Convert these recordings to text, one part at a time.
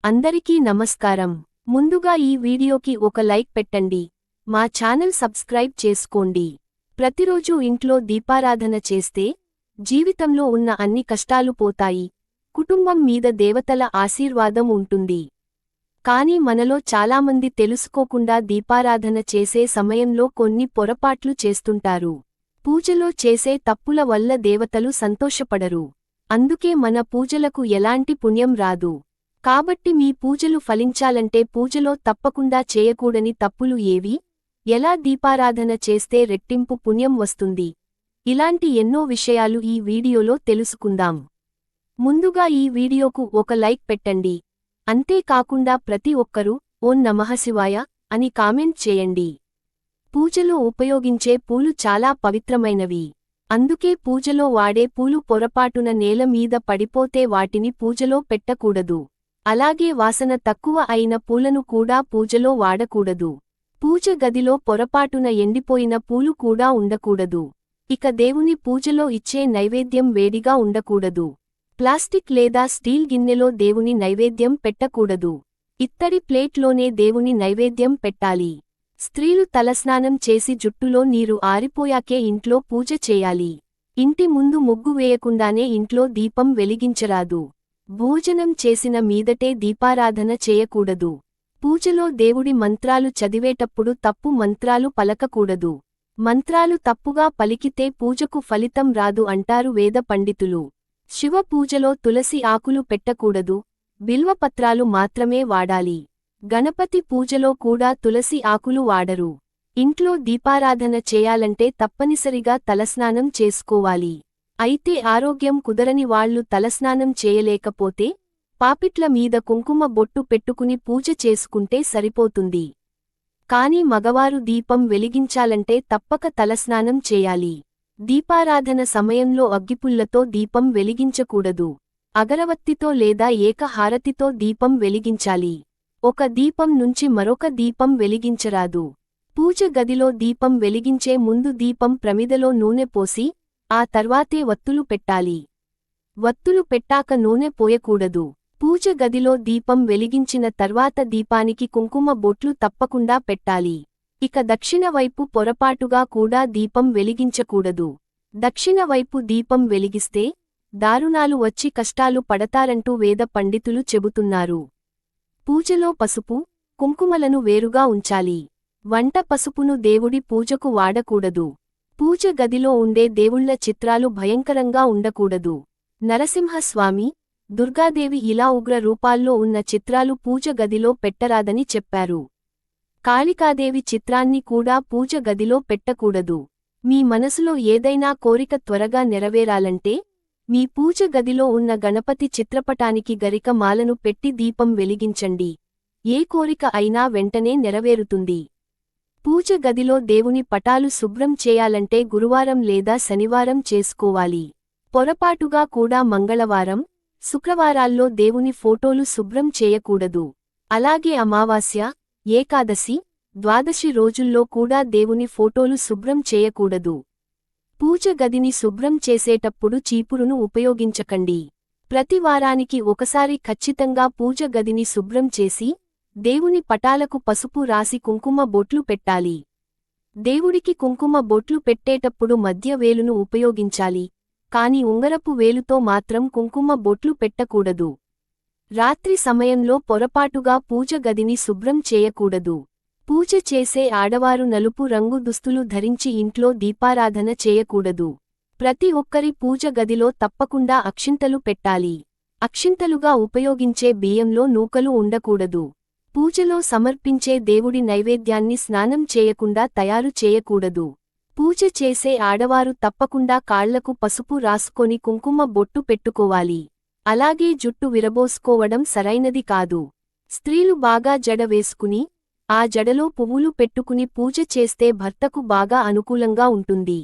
అందరికీ నమస్కారం. ముందుగా ఈ వీడియోకి ఒక లైక్ పెట్టండి. మా ఛానల్ సబ్స్క్రైబ్ చేసుకోండి. ప్రతిరోజు ఇంట్లో దీపారాధన చేస్తే జీవితంలో ఉన్న అన్ని కష్టాలు పోతాయి. కుటుంబం మీద దేవతల ఆశీర్వాదం ఉంటుంది. కానీ మనలో చాలామంది తెలుసుకోకుండా దీపారాధన చేసే సమయంలో కొన్ని పొరపాట్లు చేస్తుంటారు. పూజలో చేసే తప్పుల వల్ల దేవతలు సంతోషపడరు. అందుకే మన పూజలకు ఎలాంటి పుణ్యం రాదు. కాబట్టి మీ పూజలు ఫలించాలంటే పూజలో తప్పకుండా చేయకూడని తప్పులు ఏవి? ఎలా దీపారాధన చేస్తే రెట్టింపు పుణ్యం వస్తుంది? ఇలాంటి ఎన్నో విషయాలు ఈ వీడియోలో తెలుసుకుందాం. ముందుగా ఈ వీడియోకు ఒక లైక్ పెట్టండి. అంతేకాకుండా ప్రతి ఒక్కరూ ఓం నమః శివాయ అని కామెంట్ చేయండి. పూజలో ఉపయోగించే పూలు చాలా పవిత్రమైనవి. అందుకే పూజలో వాడే పూలు పొరపాటున నేల మీద పడిపోతే వాటిని పూజలో పెట్టకూడదు. అలాగే వాసన తక్కువ అయిన పూలను కూడా పూజలో వాడకూడదు. పూజ గదిలో పొరపాటున ఎండిపోయిన పూలు కూడా ఉండకూడదు. ఇక దేవుని పూజలో ఇచ్చే నైవేద్యం వేడిగా ఉండకూడదు. ప్లాస్టిక్ లేదా స్టీల్ గిన్నెలో దేవుని నైవేద్యం పెట్టకూడదు. ఇత్తడి ప్లేట్లోనే దేవుని నైవేద్యం పెట్టాలి. స్త్రీలు తలస్నానం చేసి జుట్టులో నీరు ఆరిపోయాకే ఇంట్లో పూజ చేయాలి. ఇంటి ముందు ముగ్గు వేయకుండానే ఇంట్లో దీపం వెలిగించరాదు. భోజనం చేసిన మీదటే దీపారాధన చేయకూడదు. పూజలో దేవుడి మంత్రాలు చదివేటప్పుడు తప్పు మంత్రాలు పలకకూడదు. మంత్రాలు తప్పుగా పలికితే పూజకు ఫలితం రాదు అంటారు వేద పండితులు. శివ పూజలో తులసి ఆకులు పెట్టకూడదు. బిల్వపత్రాలు మాత్రమే వాడాలి. గణపతి పూజలో కూడా తులసి ఆకులు వాడరు. ఇంట్లో దీపారాధన చేయాలంటే తప్పనిసరిగా తలస్నానం చేసుకోవాలి. అయితే ఆరోగ్యం కుదరని వాళ్లు తలస్నానం చేయలేకపోతే పాపిట్ల మీద కుంకుమ బొట్టు పెట్టుకుని పూజ చేసుకుంటే సరిపోతుంది. కాని మగవారు దీపం వెలిగించాలంటే తప్పక తలస్నానం చేయాలి. దీపారాధన సమయంలో అగ్గిపుల్లతో దీపం వెలిగించకూడదు. అగరవత్తితో లేదా ఏక హారతితో దీపం వెలిగించాలి. ఒక దీపం నుంచి మరొక దీపం వెలిగించరాదు. పూజ గదిలో దీపం వెలిగించే ముందు దీపం ప్రమిదలో నూనె పోసి ఆ తర్వాతే వత్తులు పెట్టాలి. వత్తులు పెట్టాక నూనె పోయకూడదు. పూజ గదిలో దీపం వెలిగించిన తర్వాత దీపానికి కుంకుమ బొట్లు తప్పకుండా పెట్టాలి. ఇక దక్షిణ వైపు పొరపాటుగా కూడా దీపం వెలిగించకూడదు. దక్షిణ వైపు దీపం వెలిగిస్తే దారుణాలు వచ్చి కష్టాలు పడతారంటూ వేద పండితులు చెబుతున్నారు. పూజలో పసుపు, కుంకుమలను వేరుగా ఉంచాలి. వంట పసుపును దేవుడి పూజకు వాడకూడదు. పూజ గదిలో ఉండే దేవుళ్ల చిత్రాలు భయంకరంగా ఉండకూడదు. నరసింహస్వామి, దుర్గాదేవి ఇలా ఉగ్ర రూపాల్లో ఉన్న చిత్రాలు పూజ గదిలో పెట్టరాదని చెప్పారు. కాళికాదేవి చిత్రాన్ని కూడా పూజ గదిలో పెట్టకూడదు. మీ మనసులో ఏదైనా కోరిక త్వరగా నెరవేరాలంటే మీ పూజ గదిలో ఉన్న గణపతి చిత్రపటానికి గరిక మాలను పెట్టి దీపం వెలిగించండి. ఏ కోరిక అయినా వెంటనే నెరవేరుతుంది. పూజ గదిలో దేవుని పటాలు శుభ్రం చేయాలంటే గురువారం లేదా శనివారం చేసుకోవాలి. పొరపాటుగా కూడా మంగళవారం, శుక్రవారాల్లో దేవుని ఫోటోలు శుభ్రం చేయకూడదు. అలాగే అమావాస్య, ఏకాదశి, ద్వాదశి రోజుల్లో కూడా దేవుని ఫోటోలు శుభ్రం చేయకూడదు. పూజ గదిని శుభ్రం చేసేటప్పుడు చీపురును ఉపయోగించకండి. ప్రతి వారానికి ఒకసారి ఖచ్చితంగా పూజ గదిని శుభ్రం చేసి దేవుని పటాలకు పసుపు రాసి కుంకుమ బొట్లు పెట్టాలి. దేవుడికి కుంకుమ బొట్లు పెట్టేటప్పుడు మధ్య వేలును ఉపయోగించాలి. కాని ఉంగరపు వేలుతో మాత్రం కుంకుమ బొట్లు పెట్టకూడదు. రాత్రి సమయంలో పొరపాటుగా పూజ గదిని శుభ్రం చేయకూడదు. పూజ చేసే ఆడవారు నలుపు రంగు దుస్తులు ధరించి ఇంట్లో దీపారాధన చేయకూడదు. ప్రతి ఒక్కరి పూజ గదిలో తప్పకుండా అక్షింతలు పెట్టాలి. అక్షింతలుగా ఉపయోగించే బియ్యంలో నూకలు ఉండకూడదు. పూజలో సమర్పించే దేవుడి నైవేద్యాన్ని స్నానం చేయకుండా తయారు చేయకూడదు. పూజ చేసే ఆడవారు తప్పకుండా కాళ్లకు పసుపు రాసుకొని కుంకుమ బొట్టు పెట్టుకోవాలి. అలాగే జుట్టు విరబోసుకోవడం సరైనది కాదు. స్త్రీలు బాగా జడ వేసుకుని ఆ జడలో పువ్వులు పెట్టుకుని పూజ చేస్తే భర్తకు బాగా అనుకూలంగా ఉంటుంది.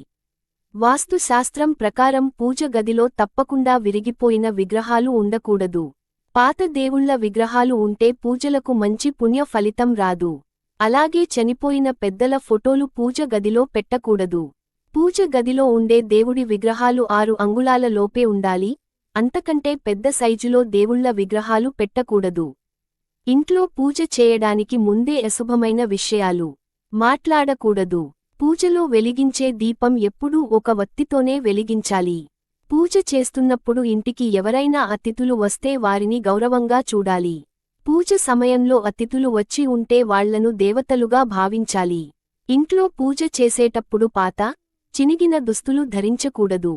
వాస్తు శాస్త్రం ప్రకారం పూజ గదిలో తప్పకుండా విరిగిపోయిన విగ్రహాలు ఉండకూడదు. పాత దేవుళ్ల విగ్రహాలు ఉంటే పూజలకు మంచి పుణ్య ఫలితం రాదు. అలాగే చనిపోయిన పెద్దల ఫోటోలు పూజ గదిలో పెట్టకూడదు. పూజ గదిలో ఉండే దేవుడి విగ్రహాలు 6 అంగుళాల లోపే ఉండాలి. అంతకంటే పెద్ద సైజులో దేవుళ్ల విగ్రహాలు పెట్టకూడదు. ఇంట్లో పూజ చేయడానికి ముందే అశుభమైన విషయాలు మాట్లాడకూడదు. పూజలో వెలిగించే దీపం ఎప్పుడూ ఒక వత్తితోనే వెలిగించాలి. పూజ చేస్తున్నప్పుడు ఇంటికి ఎవరైనా అతిథులు వస్తే వారిని గౌరవంగా చూడాలి. పూజ సమయంలో అతిథులు వచ్చి ఉంటే వాళ్లను దేవతలుగా భావించాలి. ఇంట్లో పూజ చేసేటప్పుడు పాత, చినిగిన దుస్తులు ధరించకూడదు.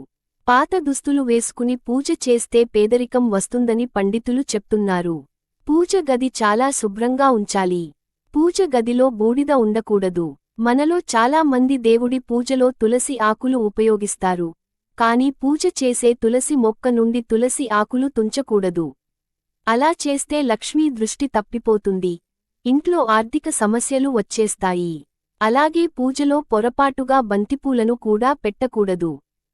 పాత దుస్తులు వేసుకుని పూజ చేస్తే పేదరికం వస్తుందని పండితులు చెప్తున్నారు. పూజ గది చాలా శుభ్రంగా ఉంచాలి. పూజ గదిలో బూడిద ఉండకూడదు. మనలో చాలా మంది దేవుడి పూజలో తులసి ఆకులు ఉపయోగిస్తారు. కానీ పూజ చేసే తులసి మొక్క నుండి తులసి ఆకులు తుంచకూడదు. అలా చేస్తే లక్ష్మీ దృష్టి తప్పిపోతుంది. ఇంట్లో ఆర్థిక సమస్యలు వచ్చేస్తాయి. అలాగే పూజలో పొరపాటుగా బంతిపూలను కూడా పెట్టకూడదు.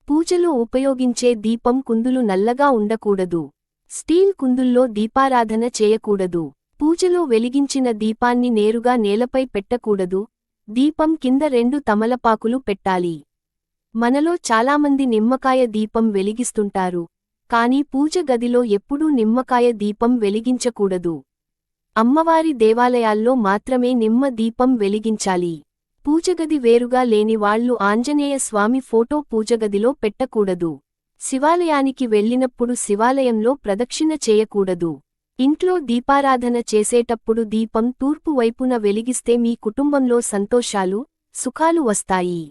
పూజలో ఉపయోగించే దీపం కుందులు నల్లగా ఉండకూడదు. స్టీల్ కుందుల్లో దీపారాధన చేయకూడదు. పూజలో వెలిగించిన దీపాన్ని నేరుగా నేలపై పెట్టకూడదు. దీపం కింద 2 తమలపాకులు పెట్టాలి. మనలో చాలామంది నిమ్మకాయ దీపం వెలిగిస్తుంటారు. కానీ పూజ గదిలో ఎప్పుడూ నిమ్మకాయ దీపం వెలిగించకూడదు. అమ్మవారి దేవాలయాల్లో మాత్రమే నిమ్మ దీపం వెలిగించాలి. పూజగది వేరుగా లేని వాళ్లు ఆంజనేయ స్వామి ఫోటో పూజగదిలో పెట్టకూడదు. శివాలయానికి వెళ్ళినప్పుడు శివాలయంలో ప్రదక్షిణ చేయకూడదు. ఇంట్లో దీపారాధన చేసేటప్పుడు దీపం తూర్పు వైపున వెలిగిస్తే మీ కుటుంబంలో సంతోషాలు, సుఖాలు వస్తాయి.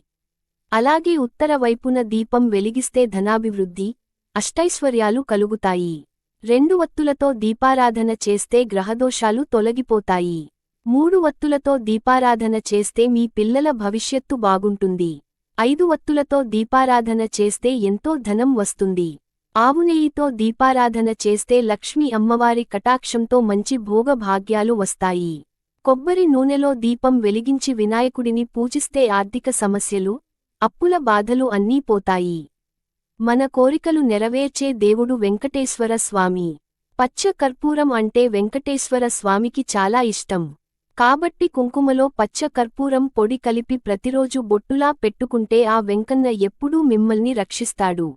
అలాగే ఉత్తర వైపున దీపం వెలిగిస్తే ధనాభివృద్ధి, అష్టైశ్వర్యాలు కలుగుతాయి. 2 వత్తులతో దీపారాధన చేస్తే గ్రహదోషాలు తొలగిపోతాయి. 3 వత్తులతో దీపారాధన చేస్తే మీ పిల్లల భవిష్యత్తు బాగుంటుంది. 5 వత్తులతో దీపారాధన చేస్తే ఎంతో ధనం వస్తుంది. ఆవునెయ్యితో దీపారాధన చేస్తే లక్ష్మీ అమ్మవారి కటాక్షంతో మంచి భోగభాగ్యాలు వస్తాయి. కొబ్బరి నూనెలో దీపం వెలిగించి వినాయకుడిని పూజిస్తే ఆర్థిక సమస్యలు, అప్పుల బాధలు అన్నీ పోతాయి. మన కోరికలు నెరవేర్చే దేవుడు వెంకటేశ్వర స్వామి. పచ్చ కర్పూరం అంటే వెంకటేశ్వర స్వామికి చాలా ఇష్టం. కాబట్టి కుంకుమలో పచ్చ కర్పూరం పొడి కలిపి ప్రతిరోజు బొట్టులా పెట్టుకుంటే ఆ వెంకన్న ఎప్పుడూ మిమ్మల్ని రక్షిస్తాడు.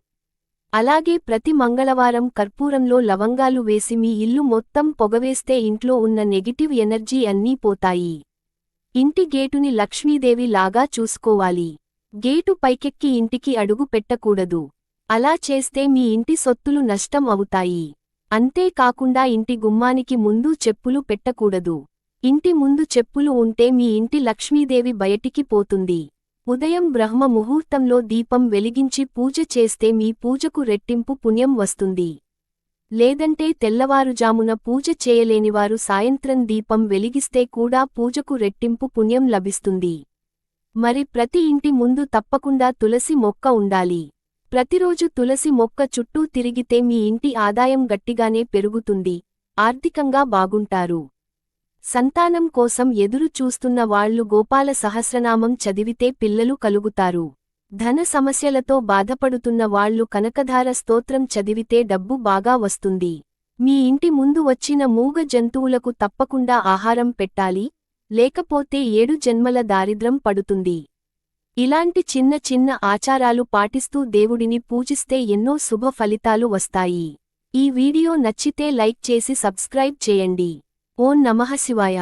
అలాగే ప్రతి మంగళవారం కర్పూరంలో లవంగాలు వేసి మీ ఇల్లు మొత్తం పొగవేస్తే ఇంట్లో ఉన్న నెగిటివ్ ఎనర్జీ అన్నీ పోతాయి. ఇంటి గేటుని లక్ష్మీదేవి లాగా చూసుకోవాలి. గేటు పైకెక్కి ఇంటికి అడుగు పెట్టకూడదు. అలా చేస్తే మీ ఇంటి సొత్తులు నష్టం అవుతాయి. అంతేకాకుండా ఇంటి గుమ్మానికి ముందు చెప్పులు పెట్టకూడదు. ఇంటి ముందు చెప్పులు ఉంటే మీ ఇంటి లక్ష్మీదేవి బయటికి పోతుంది. ఉదయం బ్రహ్మ ముహూర్తంలో దీపం వెలిగించి పూజ చేస్తే మీ పూజకు రెట్టింపు పుణ్యం వస్తుంది. లేదంటే తెల్లవారుజామున పూజ చేయలేనివారు సాయంత్రం దీపం వెలిగిస్తే కూడా పూజకు రెట్టింపు పుణ్యం లభిస్తుంది. మరి ప్రతి ఇంటి ముందు తప్పకుండా తులసి మొక్క ఉండాలి. ప్రతిరోజు తులసి మొక్క చుట్టూ తిరిగితే మీ ఇంటి ఆదాయం గట్టిగానే పెరుగుతుంది. ఆర్థికంగా బాగుంటారు. సంతానం కోసం ఎదురు చూస్తున్న వాళ్లు గోపాల సహస్రనామం చదివితే పిల్లలు కలుగుతారు. ధన సమస్యలతో బాధపడుతున్న వాళ్లు కనకధార స్తోత్రం చదివితే డబ్బు బాగా వస్తుంది. మీ ఇంటి ముందు వచ్చిన మూగ జంతువులకు తప్పకుండా ఆహారం పెట్టాలి. లేకపోతే 7 జన్మల దారిద్రం పడుతుంది. ఇలాంటి చిన్న చిన్న ఆచారాలు పాటిస్తూ దేవుడిని పూజిస్తే ఎన్నో శుభ ఫలితాలు వస్తాయి. ఈ వీడియో నచ్చితే లైక్ చేసి సబ్స్క్రైబ్ చేయండి. ఓం నమః శివాయ.